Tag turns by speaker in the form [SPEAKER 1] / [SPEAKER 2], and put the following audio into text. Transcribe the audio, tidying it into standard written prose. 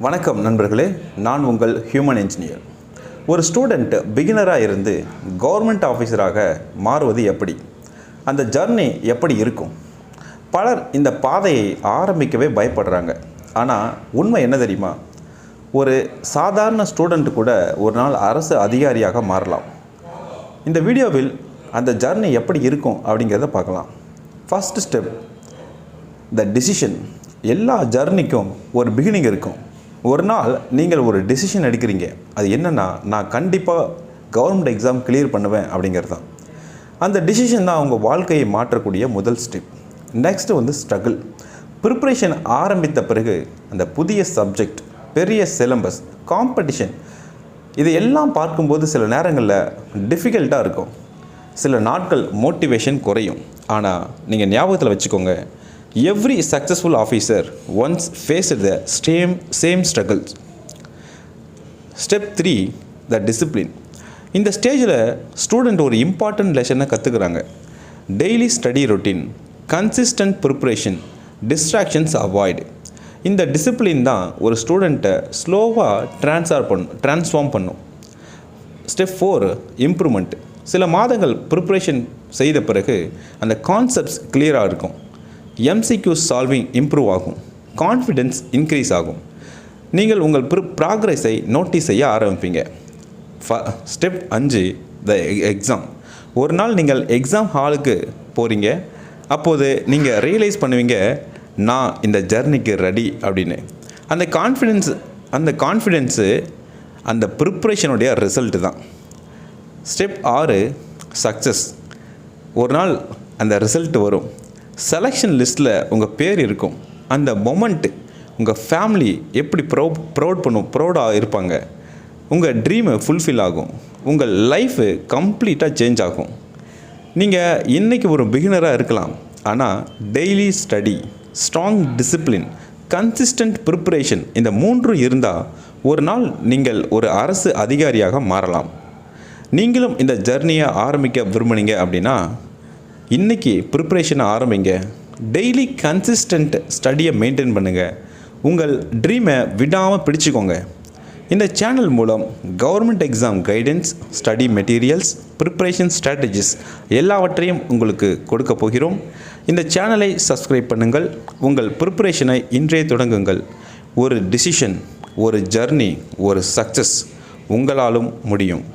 [SPEAKER 1] வணக்கம் நண்பர்களே, நான் உங்கள் ஹியூமன் இன்ஜினியர். ஒரு ஸ்டூடெண்ட் பிகினராக இருந்து கவர்மெண்ட் ஆஃபீஸராக மாறுவது எப்படி, அந்த ஜர்னி எப்படி இருக்கும்? பலர் இந்த பாதையை ஆரம்பிக்கவே பயப்படுறாங்க. ஆனால் உண்மை என்ன தெரியுமா? ஒரு சாதாரண ஸ்டூடெண்ட் கூட ஒரு நாள் அரசு அதிகாரியாக மாறலாம். இந்த வீடியோவில் அந்த ஜர்னி எப்படி இருக்கும் அப்படிங்கிறத பார்க்கலாம். First step, the decision. எல்லா ஜர்னிக்கும் ஒரு பிகினிங் இருக்கும். ஒரு நாள் நீங்கள் ஒரு டிசிஷன் எடுக்கிறீங்க. அது என்னென்னா, நான் கண்டிப்பாக கவர்மெண்ட் எக்ஸாம் கிளியர் பண்ணுவேன் அப்படிங்கிறது தான். அந்த டிசிஷன் தான் உங்கள் வாழ்க்கையை மாற்றக்கூடிய முதல் ஸ்டெப். Next struggle. ப்ரிப்ரேஷன் ஆரம்பித்த பிறகு அந்த புதிய சப்ஜெக்ட், பெரிய சிலபஸ், காம்படிஷன், இது எல்லாம் பார்க்கும்போது சில நேரங்களில் டிஃபிகல்ட்டாக இருக்கும். சில நாட்கள் மோட்டிவேஷன் குறையும். ஆனால் நீங்கள் ஞாபகத்தில் வச்சுக்கோங்க, every successful officer once faced the same struggles. Step 3, the discipline. இந்த ஸ்டேஜில் ஸ்டூடெண்ட் ஒரு இம்பார்ட்டன்ட் லெசனை கற்றுக்குறாங்க. Daily study routine, consistent preparation, distractions avoid. இந்த டிசிப்ளின் தான் ஒரு ஸ்டூடெண்ட்டை ஸ்லோவாக ட்ரான்ஸ்ஃபார்ம் பண்ணும். Step 4, improvement. சில மாதங்கள் ப்ரிப்ரேஷன் செய்த பிறகு அந்த கான்செப்ட்ஸ் கிளியராக இருக்கும். MCQ சால்விங் இம்ப்ரூவ் ஆகும். கான்ஃபிடென்ஸ் இன்க்ரீஸ் ஆகும். நீங்கள் உங்கள் ப்ராக்ரஸை நோட்டீஸ் செய்ய ஆரம்பிப்பீங்க. Step 5, the exam. ஒரு நாள் நீங்கள் எக்ஸாம் ஹாலுக்கு போகிறீங்க. அப்போது நீங்கள் ரியலைஸ் பண்ணுவீங்க, நான் இந்த ஜர்னிக்கு ரெடி அப்படின்னு. அந்த கான்ஃபிடென்ஸு அந்த ப்ரிப்ரேஷனுடைய ரிசல்ட்டு தான். Step 6, success. ஒரு நாள் அந்த ரிசல்ட் வரும். செலெக்ஷன் லிஸ்ட்டில் உங்கள் பேர் இருக்கும். அந்த மொமெண்ட்டு உங்கள் ஃபேமிலி எப்படி ப்ரௌடாக இருப்பாங்க. உங்கள் ட்ரீமு ஃபுல்ஃபில் ஆகும். உங்கள் லைஃபு கம்ப்ளீட்டாக சேஞ்ச் ஆகும். நீங்கள் இன்றைக்கி ஒரு பிகினராக இருக்கலாம். ஆனால் daily study, strong discipline, consistent preparation, இந்த 3 இருந்தால் ஒரு நாள் நீங்கள் ஒரு அரசு அதிகாரியாக மாறலாம். நீங்களும் இந்த ஜர்னியை ஆரம்பிக்க விரும்புனீங்க அப்படின்னா இன்றைக்கி ப்ரிப்ரேஷனை ஆரம்பிங்க. டெய்லி கன்சிஸ்டன்ட் ஸ்டடியை மெயின்டைன் பண்ணுங்கள். உங்கள் ட்ரீமை விடாமல் பிடிச்சிக்கோங்க. இந்த சேனல் மூலம் government exam guidance, study materials, preparation strategies எல்லாவற்றையும் உங்களுக்கு கொடுக்க போகிறோம். இந்த சேனலை சப்ஸ்கிரைப் பண்ணுங்கள். உங்கள் ப்ரிப்ரேஷனை இன்றே தொடங்குங்கள். ஒரு டிசிஷன், ஒரு ஜர்னி, ஒரு சக்ஸஸ் உங்களாலும் முடியும்.